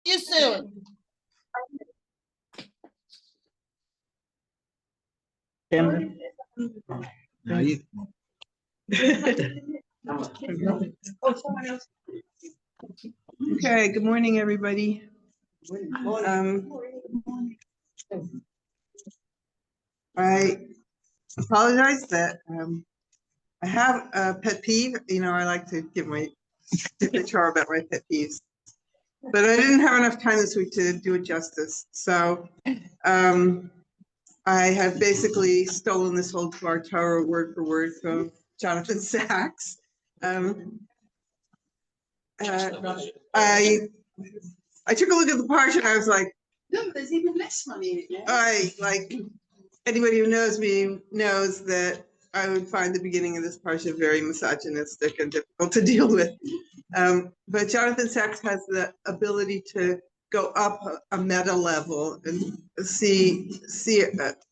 you soon. Okay, good morning, everybody. I apologize that I have a pet peeve. You know, I like to give my char about my pet peeves, but I didn't have enough time this week to do it justice. So I have basically stolen this whole Dvar Torah word for word from Jonathan Sachs. I took a look at the parsha and I was like, No, there's even less money in it now. Anybody who knows me knows that I would find the beginning of this parsha very misogynistic and difficult to deal with. But Jonathan Sachs has the ability to go up a meta level and see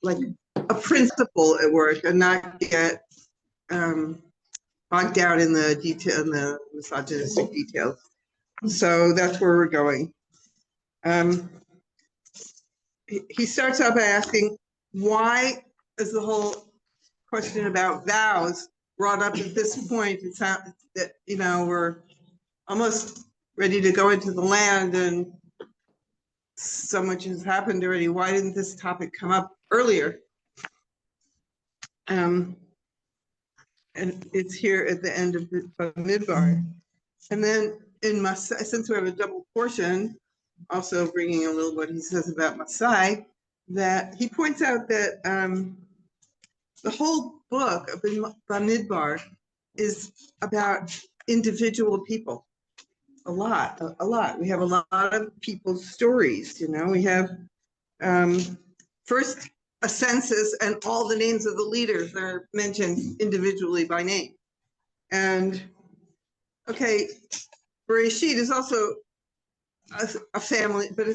like a principle at work and not get bogged down in the detail, in the misogynistic details. So that's where we're going. He starts out by asking, why is the whole question about vows brought up at this point? It sounds that, you know, we're almost ready to go into the land and so much has happened already. Why didn't this topic come up earlier? And it's here at the end of the Midbar. And then in Masei, since we have a double portion, also bringing a little what he says about Masei, that he points out that the whole book of Midbar is about individual people. A lot. We have a lot of people's stories, you know. We have first a census and all the names of the leaders are mentioned individually by name. And okay, Bereshit is also a family, but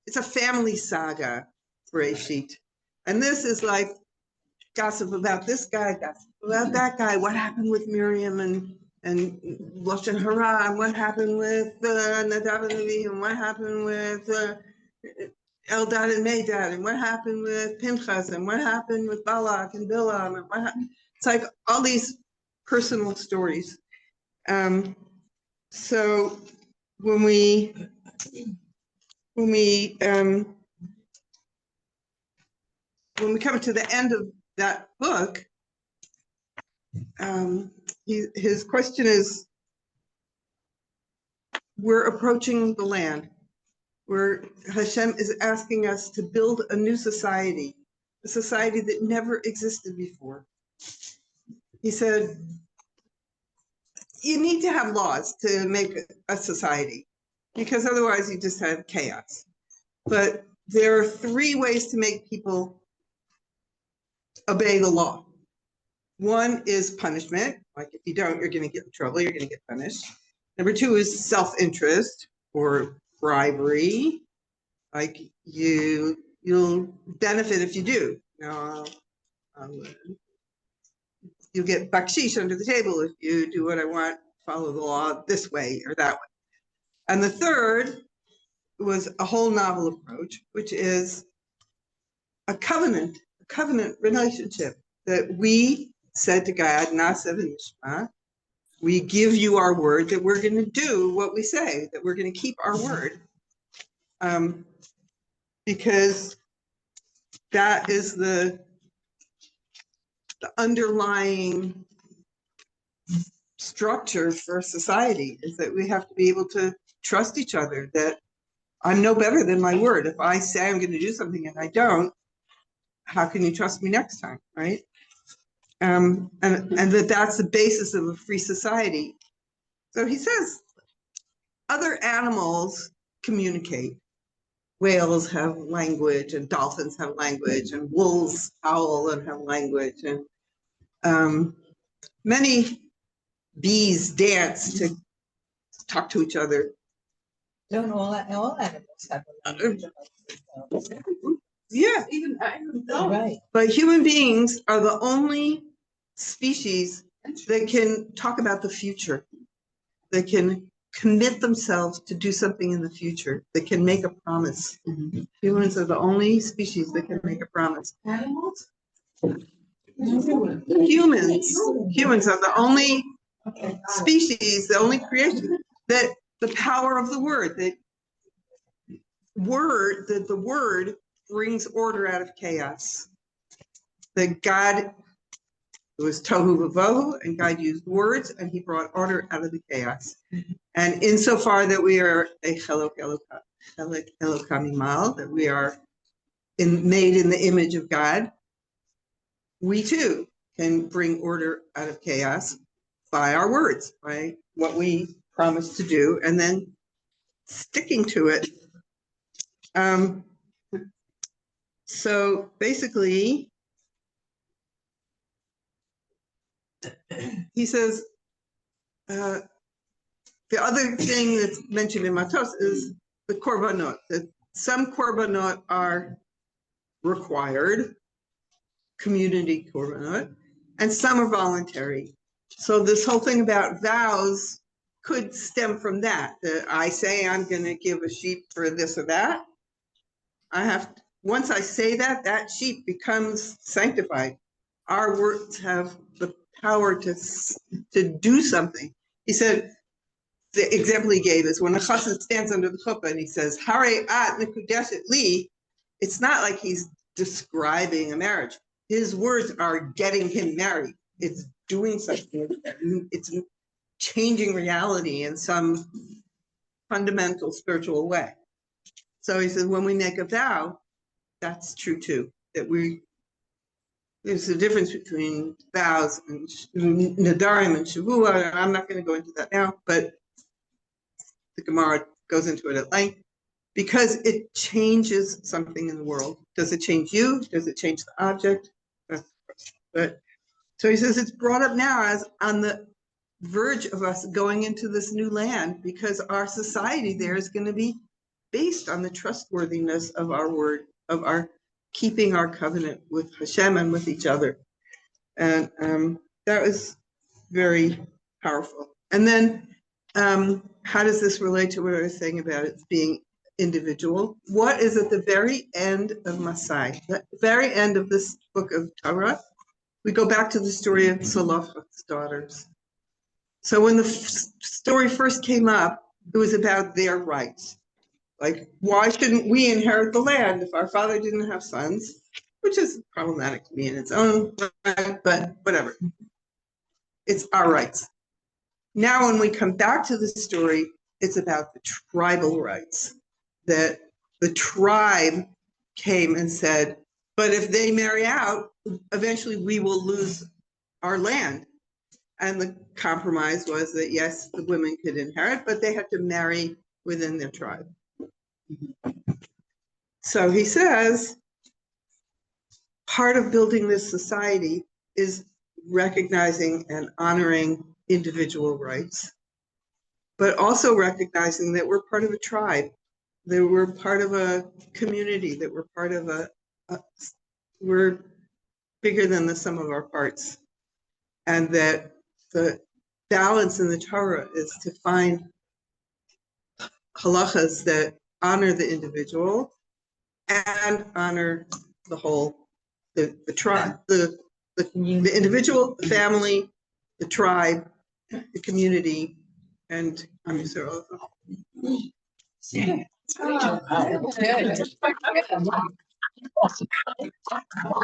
it's a family saga, Bereshit. And this is like gossip about this guy, gossip about that guy, what happened with Miriam and Lashon Hara, and what happened with Nadav and Avihu, and what happened with Eldad and Medad, and what happened with Pinchas, and what happened with Balak and Bilam, and what happened. It's like all these personal stories. So when we come to the end of that book, his question is, we're approaching the land where Hashem is asking us to build a new society, a society that never existed before. He said, you need to have laws to make a society, because otherwise you just have chaos. But there are 3 ways to make people obey the law. One is punishment, like if you don't, you're going to get in trouble, you're going to get punished. Number 2 is self-interest or bribery, like you'll benefit if you do. You'll get bakshish under the table if you do what I want, follow the law this way or that way. And the third was a whole novel approach, which is a covenant relationship that we said to God, Nasev Nishma, we give you our word that we're going to do what we say, that we're going to keep our word. Because that is the underlying structure for society, is that we have to be able to trust each other, that I'm no better than my word. If I say I'm going to do something and I don't, how can you trust me next time, right? And that's the basis of a free society. So he says other animals communicate. Whales have language, and dolphins have language, and wolves howl and have language, and many bees dance to talk to each other. Don't all animals have a language? Yeah, Even right. But human beings are the only species that can talk about the future, that can commit themselves to do something in the future, that can make a promise. Humans are the only species that can make a promise. Animals? Humans are the only species, the only creation that the power of the word, that the word brings order out of chaos. That God, it was tohu vavohu, and God used words, and he brought order out of the chaos. And insofar that we are a chelek elokamimal, that we are made in the image of God, we too can bring order out of chaos by our words, by what we promise to do, and then sticking to it. So basically, he says, the other thing that's mentioned in Matos is the korbanot, that some korbanot are required, community korbanot, and some are voluntary. So this whole thing about vows could stem from that I say I'm going to give a sheep for this or that. Once I say that, that sheep becomes sanctified. Our words have the power to do something. He said, the example he gave is when a chassid stands under the chuppah and he says, Hare at nekudeshet li, it's not like he's describing a marriage. His words are getting him married. It's doing something. It's changing reality in some fundamental spiritual way. So he says, when we make a vow, that's true too. That there's a difference between vows and nadarim and shavua. I'm not going to go into that now, but the Gemara goes into it at length because it changes something in the world. Does it change you? Does it change the object? But so he says it's brought up now as on the verge of us going into this new land because our society there is going to be based on the trustworthiness of our word, of our keeping our covenant with Hashem and with each other. And that was very powerful. And then how does this relate to what I was saying about it being individual? What is at the very end of Masai, the very end of this book of Torah? We go back to the story of Zelophehad's daughters. So when the story first came up, it was about their rights. Like, why shouldn't we inherit the land if our father didn't have sons? Which is problematic to me in its own right, but whatever. It's our rights. Now, when we come back to the story, it's about the tribal rights. That the tribe came and said, but if they marry out, eventually we will lose our land. And the compromise was that, yes, the women could inherit, but they had to marry within their tribe. So he says, part of building this society is recognizing and honoring individual rights, but also recognizing that we're part of a tribe, that we're part of a community, that we're part of we're bigger than the sum of our parts. And that the balance in the Torah is to find halachas that honor the individual and honor the whole, the tribe, the individual, the family, the tribe, the community, and I'm sorry.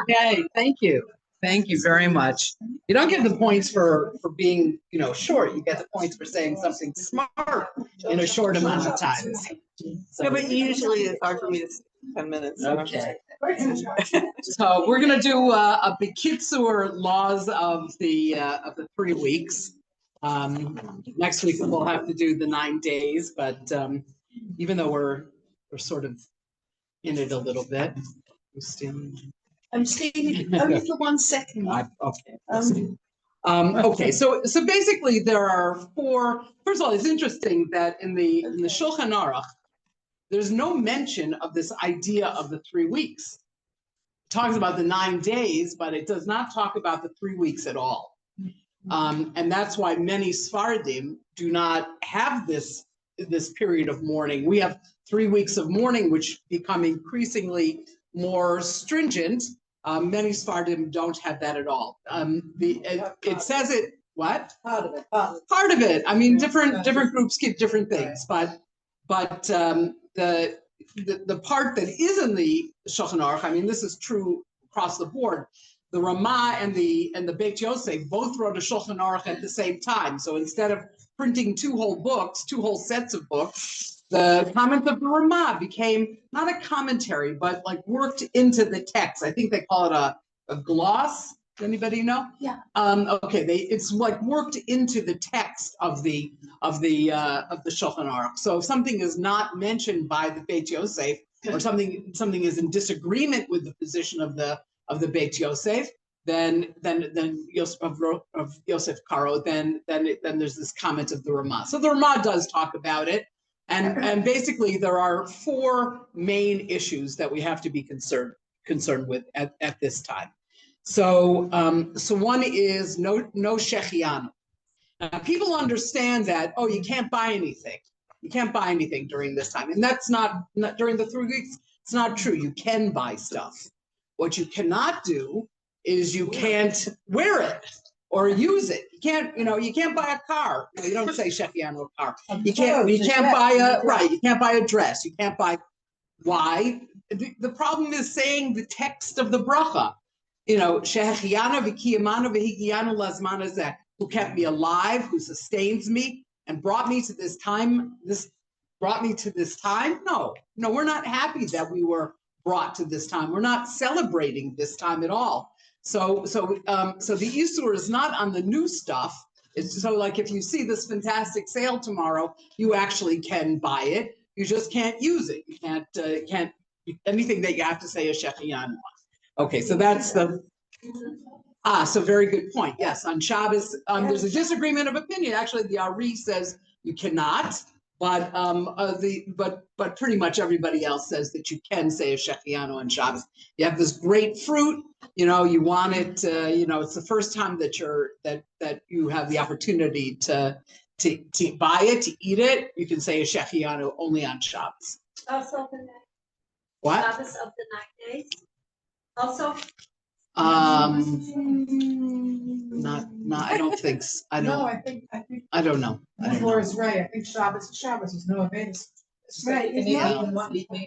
Okay, thank you. Thank you very much. You don't get the points for being, short. You get the points for saying something smart in a short amount of time. So, Yeah, but usually it's hard for me to 10 minutes. okay. So we're gonna do a Bekitsur laws of the 3 weeks. Next week we'll have to do the 9 days, but even though we're sort of in it a little bit, I'm staying only for 1 second. Okay, so basically there are 4. First of all, it's interesting that in the Shulchan Aruch, there's no mention of this idea of the 3 weeks. It talks about the 9 days, but it does not talk about the 3 weeks at all. And that's why many Sephardim do not have this period of mourning. We have 3 weeks of mourning, which become increasingly more stringent. Many Sephardim don't have that at all. It says it, what? Part of it. Part of it. I mean, different groups keep different things, but the part that is in the Shulchan Aruch, I mean, this is true across the board. The Ramah and the Beit Yosef both wrote a Shulchan Aruch at the same time. So instead of printing 2 whole books, 2 whole sets of books, the comments of the Ramah became not a commentary, but like worked into the text. I think they call it a gloss. Anybody know? Yeah. Okay. It's like worked into the text of the Shulchan Aruch. So if something is not mentioned by the Beit Yosef, or something is in disagreement with the position of the Beit Yosef, then Yosef of Yosef Karo, then there's this comment of the Ramah. So the Ramah does talk about it, and basically there are 4 main issues that we have to be concerned with at this time. So one is no shechianu. People understand that, you can't buy anything. You can't buy anything during this time, and that's not during the 3 weeks. It's not true. You can buy stuff. What you cannot do is you can't wear it or use it. You can't buy a car. You don't say shechianu a car. You can't buy a dress. You can't buy. Why? The problem is saying the text of the bracha. Shechianu v'kiyamanu v'higiyanu lazman hazeh, who kept me alive, who sustains me, and brought me to this time. No, we're not happy that we were brought to this time. We're not celebrating this time at all. So the Isur is not on the new stuff. It's so like if you see this fantastic sale tomorrow, you actually can buy it. You just can't use it. You can't anything that you have to say a shechianu. Okay, so that's so very good point. Yes, on Shabbos, there's a disagreement of opinion. Actually, the Ari says you cannot, but pretty much everybody else says that you can say a shechianu on Shabbos. You have this great fruit, you want it, it's the first time that you have the opportunity to buy it, to eat it. You can say a shechianu only on Shabbos. Also the night. What? Shabbos of the 9 days. Also. Not. I don't think. I don't. No, I think. I don't know. Laura's right. I think Shabbos is no event. Right.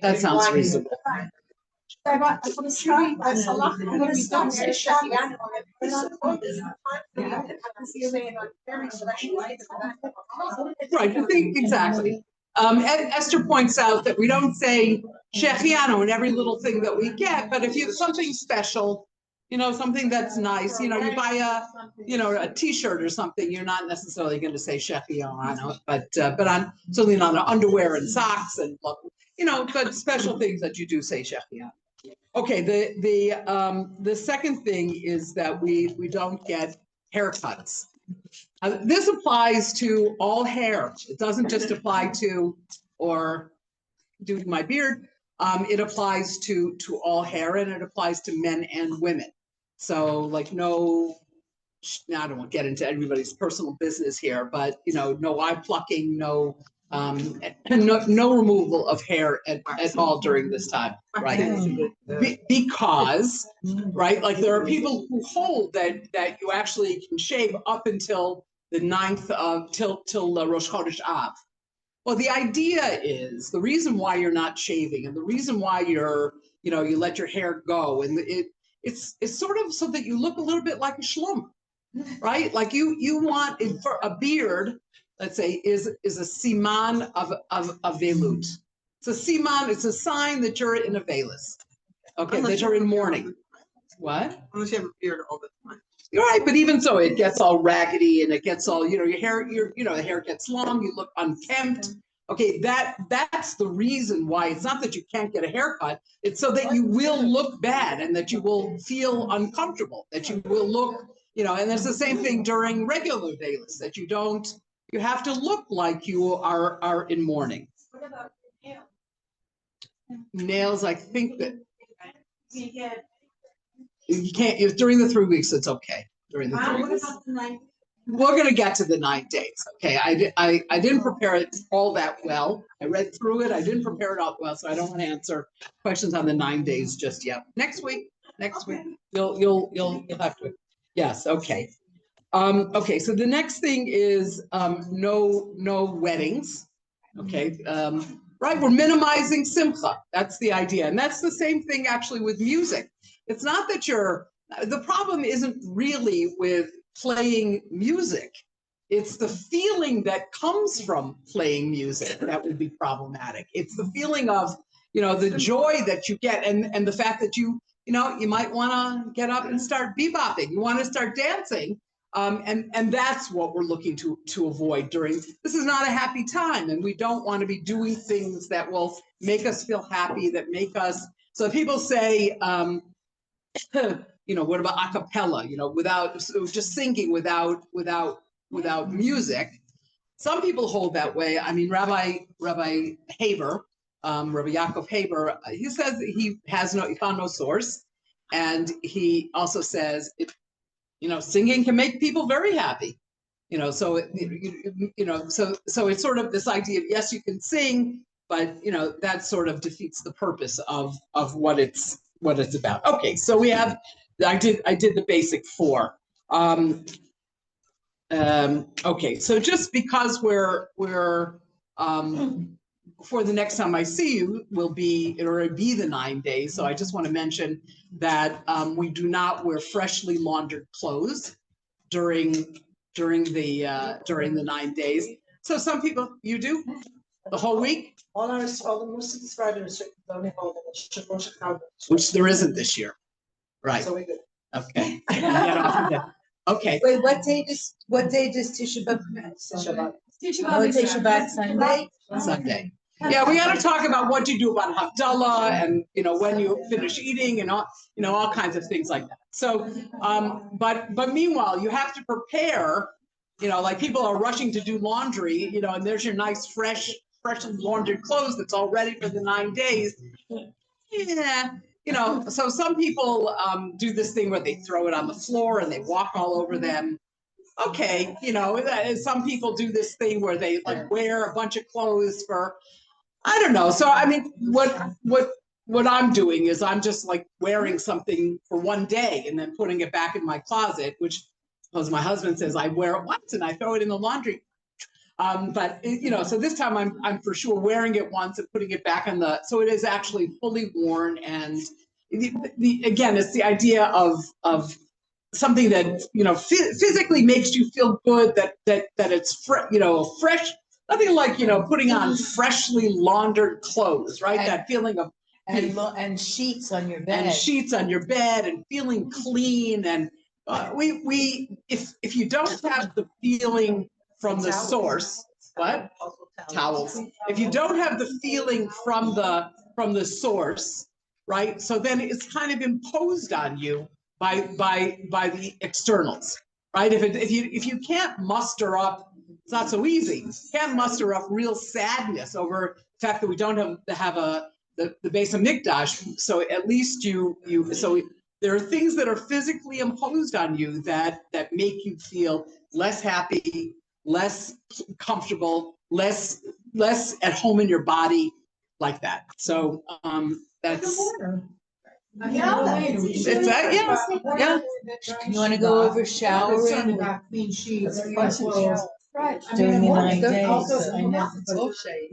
That sounds reasonable. Right. I think exactly. Esther points out that we don't say shechianu in every little thing that we get, but if you have something special, something that's nice, you buy a T-shirt or something, you're not necessarily going to say shechianu, but on certainly not on underwear and socks and but special things that you do say shechianu. Okay, the second thing is that we don't get haircuts. This applies to all hair. It doesn't just apply to, or due to my beard, it applies to all hair, and it applies to men and women. So like now I don't want to get into everybody's personal business here, but no eye plucking, no removal of hair at all during this time, right? Because, right, like there are people who hold that you actually can shave up until the 9th of till Rosh Chodesh Av. Well, the idea is the reason why you're not shaving, and the reason why you let your hair go, and it's sort of so that you look a little bit like a shlum, right? Like you want for a beard, let's say, is a siman of velut. It's a siman. It's a sign that you're in a veilus. Okay, Unless that you're in mourning. What? Unless you have a beard all the time. You're right, but even so, it gets all raggedy and it gets all, your hair, the hair gets long, you look unkempt. Okay, that's the reason why. It's not that you can't get a haircut, it's so that you will look bad and that you will feel uncomfortable, that you will look, and it's the same thing during regular days, that you have to look like you are in mourning. What about nails? Nails, I think that you can't, during the 3 weeks, it's okay. During the 3 What weeks. about the 9th? we're gonna get to the 9 days, okay? I didn't prepare it all that well. I read through it. I didn't prepare it all well, so I don't want to answer questions on the 9 days just yet. Next week, you'll have to. Yes, okay. Okay, so the next thing is no weddings. Okay, right, we're minimizing simcha. That's the idea. And that's the same thing actually with music. It's not that the problem isn't really with playing music. It's the feeling that comes from playing music that would be problematic. It's the feeling of, the joy that you get and the fact that you might want to get up and start bebopping. You want to start dancing. And that's what we're looking to avoid this is not a happy time, and we don't want to be doing things that will make us feel happy, that make us, so people say, what about a cappella, without just singing without music. Some people hold that way. I mean, Rabbi Haber, Rabbi Yaakov Haber, he says that he found no source. And he also says, singing can make people very happy. So it's sort of this idea of, yes, you can sing, but that sort of defeats the purpose of what it's about. Okay, so we have, I did the basic 4. Okay, so just because we're before the next time I see you it'll be the 9 days. So I just want to mention that we do not wear freshly laundered clothes during the 9 days. So some people, you do the whole week, All the Muslims Fridays don't hold it. which there isn't this year, right? So we good. Okay. Okay. Wait, what day does Tisha B'Av commence? Tisha B'Av Sunday? Sunday. Yeah, we got to talk about what you do about Havdalah and when you finish eating and all kinds of things like that. So, but meanwhile, you have to prepare. Like people are rushing to do laundry. And there's your nice fresh laundered clothes that's all ready for the 9 days. Yeah. So some people do this thing where they throw it on the floor and they walk all over them. Okay, some people do this thing where they wear a bunch of clothes for, I don't know. So I mean, what I'm doing is I'm just wearing something for one day and then putting it back in my closet, which, as my husband says, I wear it once and I throw it in the laundry. But so this time I'm for sure wearing it once and putting it back so it is actually fully worn. And again, it's the idea of something that physically makes you feel good, that it's fresh. Nothing like putting on freshly laundered clothes, right? That feeling of and sheets on your bed. And sheets on your bed and feeling clean. And if you don't have the feeling from the source, what? Towels. If you don't have the feeling from the source, right? So then it's kind of imposed on you by the externals, right? If you can't muster up, it's not so easy. You can't muster up real sadness over the fact that we don't have the Beis Hamikdash. So at least so there are things that are physically imposed on you that make you feel less happy, less comfortable, less at home in your body, like that. So that's it's that, yeah. You want to go over showering? Clean sheets. During the 9 days. I know it's all shade.